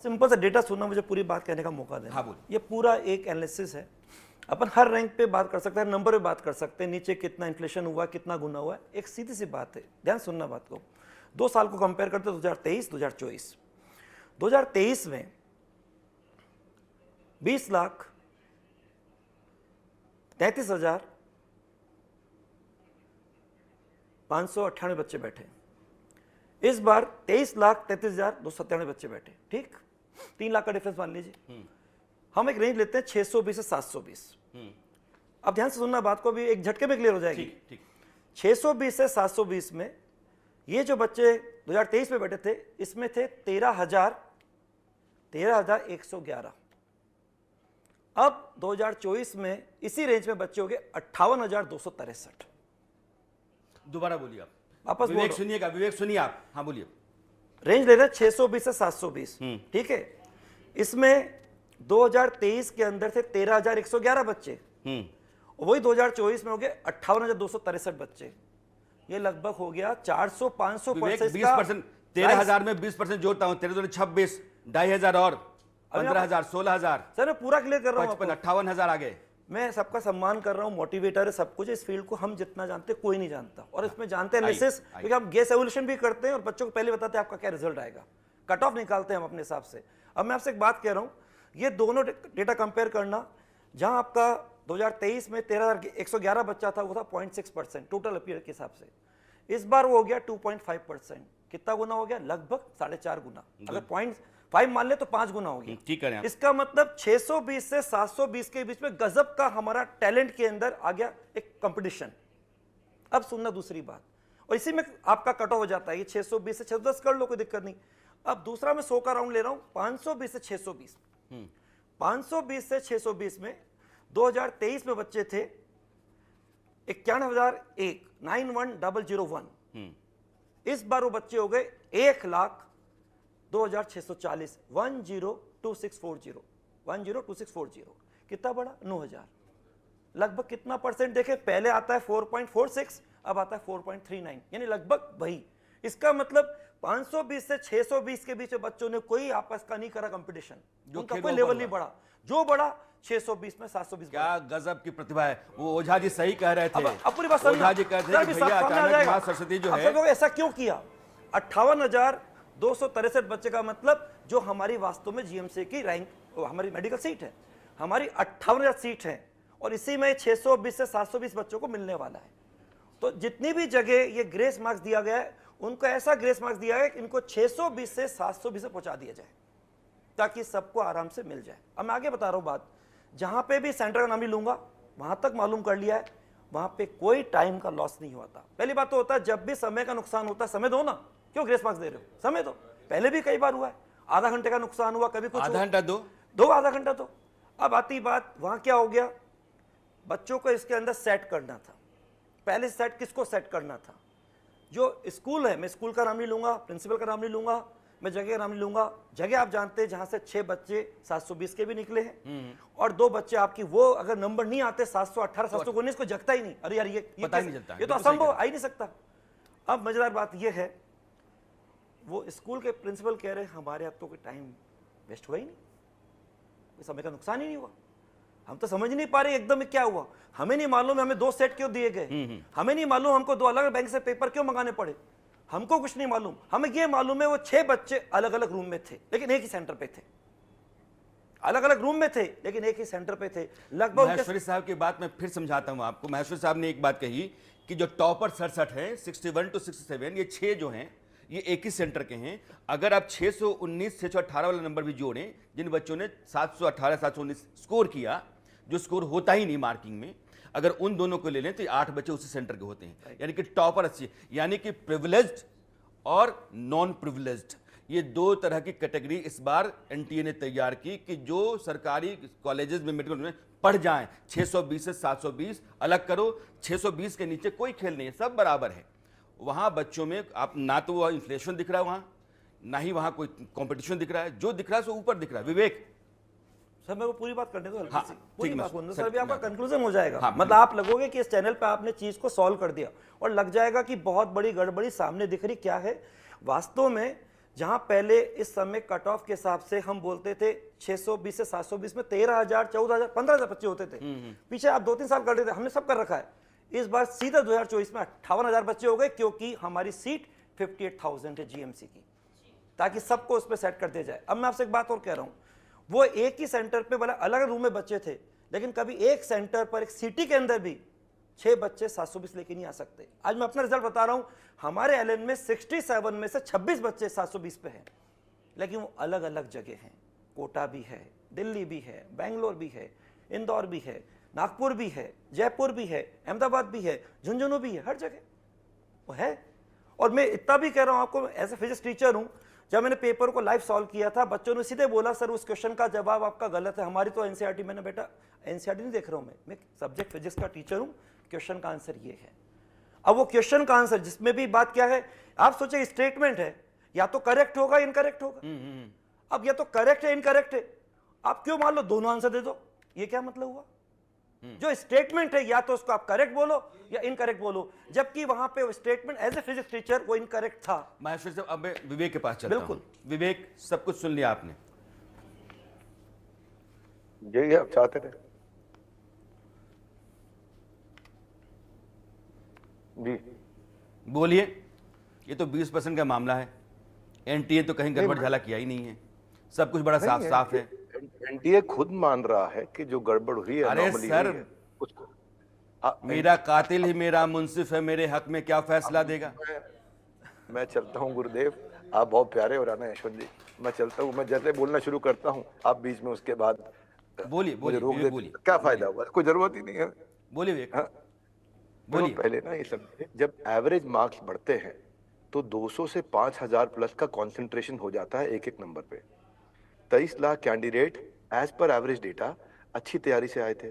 Simple सा data सुनना, मुझे पूरी बात कहने का मौका देना। हाँ बोल। ये पूरा एक एनालिसिस है। अपन हर रैंक पे बात कर सकते हैं, नंबर पे बात कर सकते हैं, नीचे कितना इन्फ्लेशन हुआ, कितना गुना हुआ है। एक सीधी सी बात है, ध्यान सुनना बात को। 2 साल को कंपेयर करते 2023 2024। 2023 में 20,33,598 बच्चे बैठे। इस बार 23,33,297 बच्चे बैठे। ठीक, 3 लाख का डिफरेंस मान लीजिए। हम एक रेंज लेते हैं 620 से 720। अब ध्यान से सुनना बात को, भी एक झटके में क्लियर हो जाएगी। ठीक। 620 से 720 में ये जो बच्चे 2023 में बैठे थे, इसमें थे 13,111। अब 2024 में इसी रेंज में बच्चे हो गए 58,263। दोबारा बोलिए आप, वापस विवेक सुनिएगा, विवेक सुनिए आप। हाँ बोलिए। रेंज ले रहे हैं 620 से 720। ठीक है, इसमें 2023 के अंदर थे 13,111 बच्चे, वही 2024 में हो गए 58,263 बच्चे। ये लगभग हो गया 400-500% 20%। 13,000 में 20% जोड़ता हूं, 13,26, 2,500 और 15,000, 16,000। सर मैं पूरा क्लियर कर रहा हूँ, 58,000 आ गए। मैं सबका सम्मान कर रहा हूँ, मोटिवेटर है, सब कुछ। इस फील्ड को हम जितना जानते कोई नहीं जानता, और इसमें जानते हैं एनालिसिस, क्योंकि हम गेस एवोल्यूशन भी करते हैं और बच्चों को पहले बताते हैं आपका क्या रिजल्ट आएगा, कट ऑफ निकालते हैं हम अपने हिसाब से। अब मैं आपसे एक बात कह रहा हूँ, ये दोनों डेटा कंपेयर करना, जहां आपका 2023 में 13,111 बच्चा था, वो था 0.6% टोटल अपीयर के हिसाब से। इस बार वो हो गया 2.5%। कितना गुना हो गया? लगभग 4.5 गुना। अगर 0.5 मान ले तो 5 गुना हो गया। ठीक है। इसका मतलब 620 से 720 के बीच में गजब का हमारा टैलेंट के अंदर आ गया एक कंपटीशन। अब सुनना दूसरी बात, और इसी में आपका कट ऑफ हो जाता है। ये 620 से 610 कर लो, कोई दिक्कत नहीं। अब दूसरा मैं 100 का राउंड ले रहा हूं, 520 से 620। 520 से 620 में 2023 में बच्चे थे 91,001, 91,001। इस बार वो बच्चे हो गए 1,02,640, 102640, 102640। कितना बड़ा? 9,000। लगभग कितना परसेंट देखे? पहले आता है 4.46, अब आता है 4.39, यानी लगभग वही। इसका मतलब 520 से 620 के बीच में बच्चों ने कोई आपस का नहीं करा कंपटीशन, उनका कोई लेवल नहीं बढ़ा। जो बढ़ा 620 में 720। क्या गजब की प्रतिभा है। वो ओझा जी सही कह रहे थे। अब पूरी बात ओझा जी कहते हैं कि भैया अचानक मां सरस्वती जो है, ऐसा क्यों किया? 58,263 बच्चे का मतलब जो हमारी वास्तव में जीएमसी की रैंक, हमारी मेडिकल सीट है, हमारी 58,000 सीट है, और इसी में 620 से 720 बच्चों को मिलने वाला है। तो जितनी भी जगह ये ग्रेस मार्क्स दिया गया है, उनको ऐसा ग्रेस मार्क्स दिया है कि इनको 620 से 720 से पहुंचा दिया जाए, ताकि सबको आराम से मिल जाए। अब मैं आगे बता रहा हूं बात, जहां पे भी सेंटर का नाम ही लूंगा, वहां तक मालूम कर लिया है, वहां पे कोई टाइम का लॉस नहीं होता। पहली बात तो होता है, जब भी समय का नुकसान होता है, समय दो ना, क्यों ग्रेस मार्क्स दे रहे हो? समय दो। पहले भी कई बार हुआ है, आधा घंटे का नुकसान हुआ, कभी कुछ आधा घंटा दो, आधा घंटा दो। अब आती बात, वहां क्या हो गया, बच्चों को इसके अंदर सेट करना था। पहले सेट किसको सेट करना था? जो स्कूल है, मैं स्कूल का नाम नहीं लूंगा, प्रिंसिपल का नाम नहीं लूंगा, मैं जगह का नाम नहीं लूंगा। जगह आप जानते हैं, जहां से 6 बच्चे 720 के भी निकले हैं, और 2 बच्चे आपकी, वो अगर नंबर नहीं आते 718 719 को जगता ही नहीं। अरे यार ये तो असंभव, आ ही नहीं सकता। अब मजेदार बात ये है, वो स्कूल के प्रिंसिपल कह रहे हैं हमारे अब तो कोई टाइम वेस्ट हुआ ही नहीं, कोई समय का नुकसान ही नहीं हुआ। हम तो समझ नहीं पा रहे एकदम क्या हुआ। हमें नहीं मालूम हमें 2 सेट क्यों दिए गए, हमें नहीं मालूम हमको 2 अलग बैंक से पेपर क्यों मंगाने पड़े, हमको कुछ नहीं मालूम। हमें यह मालूम है वो 6 बच्चे अलग अलग रूम में थे, लेकिन एक ही सेंटर पे थे। अलग अलग रूम में थे, लेकिन एक ही सेंटर पे थे। लगभग महेश्वरी साहब की बात मैं फिर समझाता हूं आपको। महेश्वरी साहब ने एक बात कही कि जो टॉपर 67 है, 61 to 67, ये 6 जो हैं, ये एक ही सेंटर के हैं। अगर आप 619 618 वाला नंबर भी जोड़ें, जिन बच्चों ने 718 719 स्कोर किया, जो स्कोर होता ही नहीं मार्किंग में, अगर उन दोनों को ले लें तो 8 बच्चे उसी सेंटर के होते हैं। यानी कि टॉपर अच्छी, यानी कि प्रिविलेज्ड और नॉन प्रिविलेज्ड, ये 2 तरह की कैटेगरी इस बार एनटीए ने तैयार की कि जो सरकारी कॉलेजेस में मेडिकल में पढ़ जाएं। 620 से 720 अलग करो, 620 के नीचे कोई खेल नहीं है, सब बराबर है। वहां बच्चों में आप ना तो वह इन्फ्लेशन दिख रहा है वहां, ना ही वहां कोई कंपटीशन दिख रहा है। जो दिख रहा है सो ऊपर दिख रहा है। विवेक सर मैं वो पूरी बात करने दो, हल्की हाँ, सी पूरी बात बोलने दो सर, अभी आपका मैं- कंक्लूजन हो जाएगा। हाँ, मतलब आप लगोगे कि इस चैनल पे आपने चीज को सॉल्व कर दिया, और लग जाएगा कि बहुत बड़ी गड़बड़ी सामने दिख रही क्या है। वास्तव में जहां पहले इस समय कट ऑफ के हिसाब से हम बोलते थे 620 से 720 में 13,000, 14,000, 15,000 बच्चे होते थे। पीछे आप 2-3 साल कर रहे थे, हमने सब कर रखा है। इस बार सीधा 2024 में 58,000 बच्चे हो गए, क्योंकि हमारी सीट 58,000 है जीएमसी की, ताकि सबको उस पर सेट कर दिया जाए। अब मैं आपसे एक बात और कह रहा हूं, वो एक ही सेंटर पे भले अलग रूम में बच्चे थे, लेकिन कभी एक सेंटर पर एक सिटी के अंदर भी 6 बच्चे 720 लेके नहीं आ सकते। आज मैं अपना रिजल्ट बता रहा हूं, हमारे एलएन में 67 में से 26 बच्चे 720 पे हैं, लेकिन वो अलग अलग जगह हैं। कोटा भी है, दिल्ली भी है, बेंगलोर भी है, इंदौर भी है, नागपुर भी है, जयपुर भी है, अहमदाबाद भी है, झुंझुनू भी है, हर जगह वो है। और मैं इतना भी कह रहा हूं आपको, एज ए फिजिक्स टीचर हूं, जब मैंने पेपर को लाइव सॉल्व किया था, बच्चों ने सीधे बोला सर उस क्वेश्चन का जवाब आपका गलत है, हमारी तो एनसीईआरटी। मैंने बेटा एनसीईआरटी नहीं देख रहा हूं, मैं सब्जेक्ट फिजिक्स का टीचर हूं, क्वेश्चन का आंसर ये है। अब वो क्वेश्चन का आंसर जिसमें भी बात क्या है, आप सोचे स्टेटमेंट है, या तो करेक्ट होगा इनकरेक्ट होगा। अब या तो करेक्ट है इनकरेक्ट है, आप क्यों मान लो दोनों आंसर दे दो, ये क्या मतलब हुआ? जो स्टेटमेंट है या तो उसको आप करेक्ट बोलो या इनकरेक्ट बोलो, जबकि वहां पे statement as a physics teacher वो इनकरेक्ट था। माहेश्वर साहब, अब मैं विवेक के पास चलता हूं। बिल्कुल। विवेक, सब कुछ सुन लिया आपने, यही आप चाहते थे जी? बोलिए। ये तो 20% का मामला है, एनटीए तो कहीं गड़बड़ झाला किया ही नहीं है, सब कुछ बड़ा साफ साफ है। एनटीए खुद मान रहा है कि जो गड़बड़ हुई है, अरे anomaly सर, हुई है, उसको मेरा कातिल ही मेरा मुंसिफ है, मेरे हक में क्या फैसला देगा? मैं चलता हूँ गुरुदेव, आप बहुत प्यारे हो रहा ना यशवंत जी। मैं चलता हूँ, मैं जैसे बोलना शुरू करता हूँ आप बीच में उसके बाद बोलिए मुझे बोलिए रोक विवेक, देते, बोलिए क्या फायदा हुआ? कोई जरूरत ही नहीं है। बोलिए विवेक, हाँ, बोलिए। पहले ना ये समझे, जब एवरेज मार्क्स बढ़ते हैं तो 200 से 5,000 प्लस का कंसंट्रेशन हो जाता है एक एक नंबर पे। 23 lakh candidate as per average data अच्छी तैयारी से आए थे।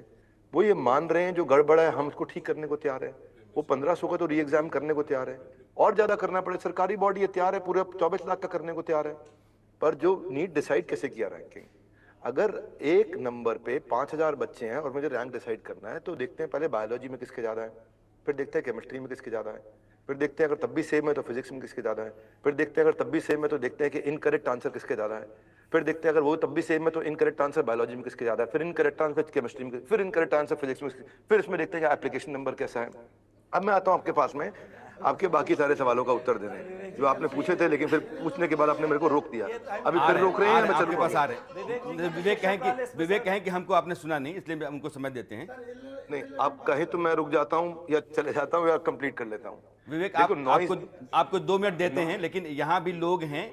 वो ये मान रहे हैं जो गड़बड़ है हम उसको ठीक करने को तैयार है। वो 1500 का तो री एग्जाम करने को तैयार है, और ज्यादा करना पड़े सरकारी बॉडी ये तैयार है, पूरे 24 लाख का करने को तैयार है। पर जो नीट डिसाइड कैसे किया रैंकिंग, अगर एक नंबर पे 5,000 बच्चे हैं और मुझे रैंक डिसाइड करना है तो देखते हैं पहले बायोलॉजी में किसके ज्यादा है, फिर देखते हैं केमिस्ट्री में किसके ज्यादा है, फिर देखते हैं अगर तब भी सेम है तो फिजिक्स में किसके ज्यादा है, फिर देखते हैं अगर तब भी सेम है तो देखते हैं कि इनकरेक्ट आंसर किसके ज्यादा है, फिर देखते हैं अगर वो तब भी सेम है तो इनकरेक्ट आंसर बायोलॉजी में किसके ज्यादा है, फिर इनकरेक्ट आंसर केमिस्ट्री में, फिर इनकरेक्ट आंसर फिजिक्स में, फिर इसमें देखते हैं कि एप्लीकेशन नंबर कैसा है। अब मैं आता हूँ आपके पास में आपके बाकी सारे सवालों का उत्तर देने जो आपने पूछे थे, लेकिन फिर पूछने के बाद आपने मेरे को रोक दिया। अभी फिर रोक रहे हैं, मैं आपके पास चलूंगा। आ रहे। विवेक कहें कि हमको आपने सुना नहीं, इसलिए उनको समझ देते हैं। नहीं, आप कहे तो मैं रुक जाता हूँ या चले जाता हूँ या कंप्लीट कर लेता हूँ। विवेक, देखो, आपको 2 मिनट देते हैं, लेकिन यहाँ भी लोग हैं।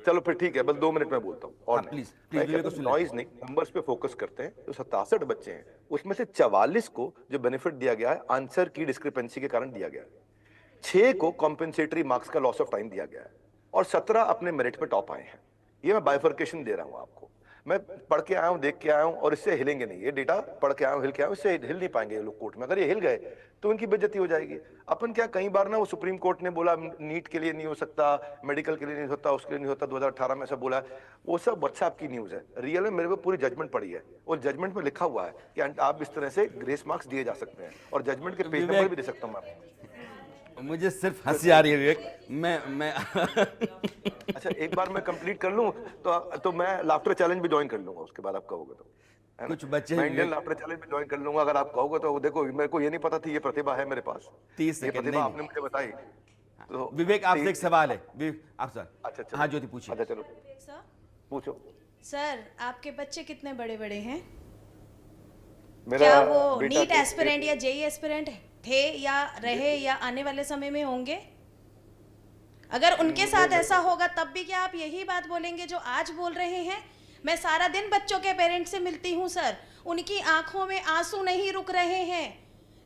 चलो फिर ठीक है, बस 2 मिनट में बोलता हूँ और हाँ, प्लीज नॉइज नहीं, नंबर्स पे फोकस करते हैं। जो 67 बच्चे हैं उसमें से 44 को जो बेनिफिट दिया गया है आंसर की डिस्क्रिपेंसी के कारण दिया गया है, 6 को कॉम्पेंसेटरी मार्क्स का लॉस ऑफ टाइम दिया गया है, और 17 अपने मेरिट पे टॉप आए हैं। ये मैं बाइफर्केशन दे रहा हूँ आपको, मैं पढ़ के आया हूँ, देख के आया हूँ, और इससे हिलेंगे नहीं। ये डेटा पढ़ के आया हूँ, हिल के आया हूँ, इससे हिल नहीं पाएंगे ये लोग कोर्ट में। अगर ये हिल गए तो उनकी बेइज्जती हो जाएगी। अपन क्या, कई बार ना वो सुप्रीम कोर्ट ने बोला नीट के लिए नहीं हो सकता, मेडिकल के लिए नहीं होता, उसके लिए नहीं होता, 2018 में ऐसा बोला, वो सब व्हाट्सएप की न्यूज है। रियल में मेरे को पूरी जजमेंट पड़ी है, और जजमेंट में लिखा हुआ है कि आप इस तरह से ग्रेस मार्क्स दिए जा सकते हैं, और जजमेंट के पेज नंबर भी दे सकता हूँ मैं आपको। मुझे सिर्फ हंसी आ रही है विवेक, मैं अच्छा, एक बार मैं कंप्लीट कर लूं तो मैं लाफ्टर चैलेंज भी ज्वाइन कर लूंगा उसके बाद, आप कहोगे तो, है ना? कुछ बच्चे मैं इंडियन लाफ्टर चैलेंज भी ज्वाइन कर लूंगा अगर आप कहोगे तो। देखो, मेरे को ये नहीं पता थी ये प्रतिभा है मेरे पास, 30 ये सेकंड प्रतिभा नहीं। आपने मुझे बताई। तो विवेक, आपसे एक सवाल है। आप सर, अच्छा चलो। हाँ ज्योति पूछिए। अच्छा चलो सर पूछो। सर, आपके बच्चे कितने बड़े बड़े हैं? मेरा क्या वो बेटा नीट एस्पिरेंट या जेई एस्पिरेंट थे या रहे या आने वाले समय में होंगे? अगर उनके साथ ऐसा होगा तब भी क्या आप यही बात बोलेंगे जो आज बोल रहे हैं? मैं सारा दिन बच्चों के पेरेंट्स से मिलती हूँ सर, उनकी आंखों में आंसू नहीं रुक रहे हैं,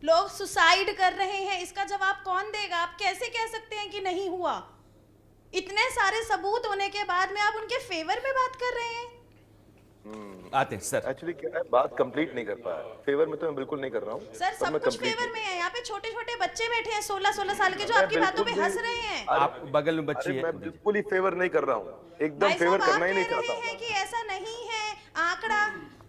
लोग सुसाइड कर रहे हैं। इसका जवाब कौन देगा? आप कैसे कह सकते हैं कि नहीं हुआ? इतने सारे सबूत होने के बाद में आप उनके फेवर में बात कर रहे हैं। आते हैं सर। एक्चुअली क्या है, बात कंप्लीट नहीं कर पाया। फेवर में तो मैं बिल्कुल नहीं कर रहा हूँ सर, सब कुछ फेवर में है। यहाँ पे छोटे छोटे बच्चे बैठे हैं 16-16 साल के जो आपकी बातों पे हंस रहे हैं। आप बगल में बच्ची है। मैं बिल्कुल ही फेवर नहीं कर रहा हूँ, एकदम भाई फेवर साहब, करना ही नहीं आप कह चाहता रहे हूँ। हैं कि ऐसा नहीं है। आंकड़ा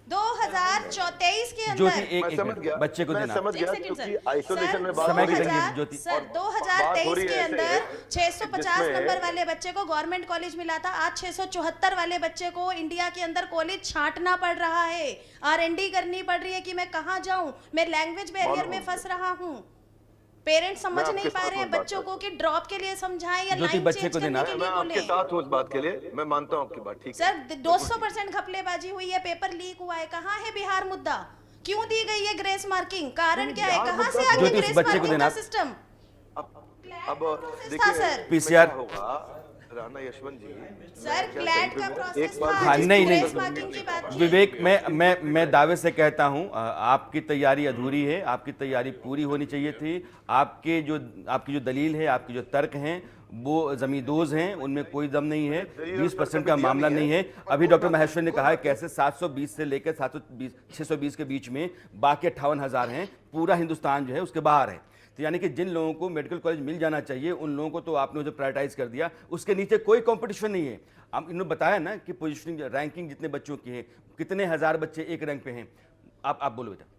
2000 2023 के ज्योति अंदर एक समझ गया, बच्चे को मैं देना समझ एक गया, सेकंड क्योंकि सर। आइसोलेशन में बात समय हो की रही है। तंगी ज्योति। सर और बात हो 2023 रही के है अंदर ऐसे, 650 जिसमें- नंबर वाले बच्चे को गवर्नमेंट कॉलेज मिला था, आज 674 वाले बच्चे को इंडिया के अंदर कॉलेज छांटना पड़ रहा है, R&D करनी पड़ रही है कि मैं कहाँ जाऊं, मैं लैंग्वेज बैरियर में फंस रहा हूं। पेरेंट्स समझ आपके नहीं पा साथ रहे हैं उस बात बच्चों पर। को कि ड्रॉप के लिए समझाएं या ज्योति लाइन बच्चे चेंज को करने देना। के मैं लिए आपके बोलें। साथ हूँ उस बात के लिए, मैं मानता हूँ आपकी बात, ठीक है। सर 200% घपलेबाजी हुई है, पेपर लीक हुआ है, कहाँ है बिहार मुद्दा, क्यों दी गई है ग्रेस मार्किंग, कारण क्या है, बिहार कहाँ से मुद्दा आ ज्योति, गया उस ग्रेस बच्चे को मार्किंग देना। का सिस्टम? अब प्रोसेस देखिए था, सर। इसमें PCR क्या होगा राणा यशवंत जी, सर क्लैट का प्रोसेस था, हाँ, जिस नहीं, ग्रेस नहीं। मार्किंग की बात की। विवेक, मैं दावे से कहता हूं, आपकी तैयारी अधूरी है, आपकी तैयारी पूरी होनी चाहिए थी। आपकी जो दलील है, आपके जो तर्क हैं, वो जमींदोज हैं, उनमें कोई दम नहीं है। 20% का मामला नहीं है। अभी डॉक्टर महेश्वर ने कहा है कैसे 720 से लेकर 620 के बीच में बाकी 58,000 हैं, पूरा हिंदुस्तान जो है उसके बाहर है। तो यानी कि जिन लोगों को मेडिकल कॉलेज मिल जाना चाहिए उन लोगों को तो आपने जो प्रायोरिटाइज कर दिया, उसके नीचे कोई कंपटीशन नहीं है। अब इन्होंने बताया ना कि पोजीशनिंग रैंकिंग जितने बच्चों की है, कितने हजार बच्चे एक रैंक पे हैं। आप बोलो बेटा।